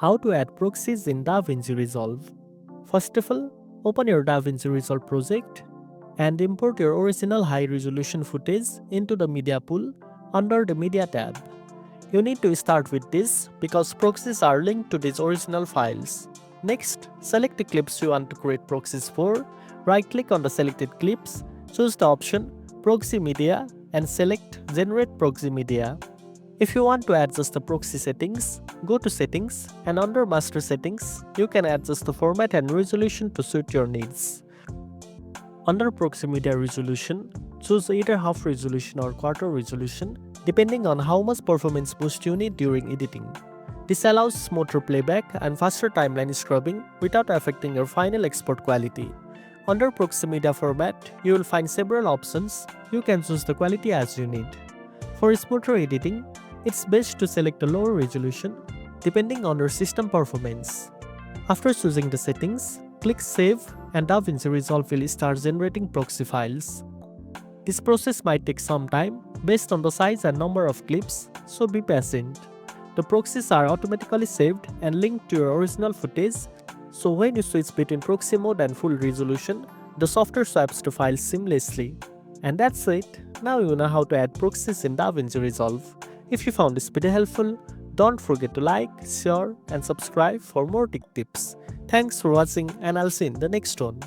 How to add proxies in DaVinci Resolve. First of all, open your DaVinci Resolve project and import your original high-resolution footage into the Media pool under the Media tab. You need to start with this because proxies are linked to these original files. Next, select the clips you want to create proxies for, right-click on the selected clips, choose the option Proxy Media and select Generate Proxy Media. If you want to adjust the proxy settings, go to Settings and under Master Settings, you can adjust the format and resolution to suit your needs. Under Proxy Media Resolution, choose either half resolution or quarter resolution depending on how much performance boost you need during editing. This allows smoother playback and faster timeline scrubbing without affecting your final export quality. Under Proxy Media format, you will find several options. You can choose the quality as you need. For smoother editing, it's best to select a lower resolution depending on your system performance. After choosing the settings, click Save and DaVinci Resolve will start generating proxy files. This process might take some time based on the size and number of clips, so be patient. The proxies are automatically saved and linked to your original footage, so when you switch between proxy mode and full resolution, the software swaps to files seamlessly. And that's it. Now you know how to add proxies in DaVinci Resolve. If you found this video helpful, don't forget to like, share and subscribe for more tech tips. Thanks for watching and I'll see you in the next one.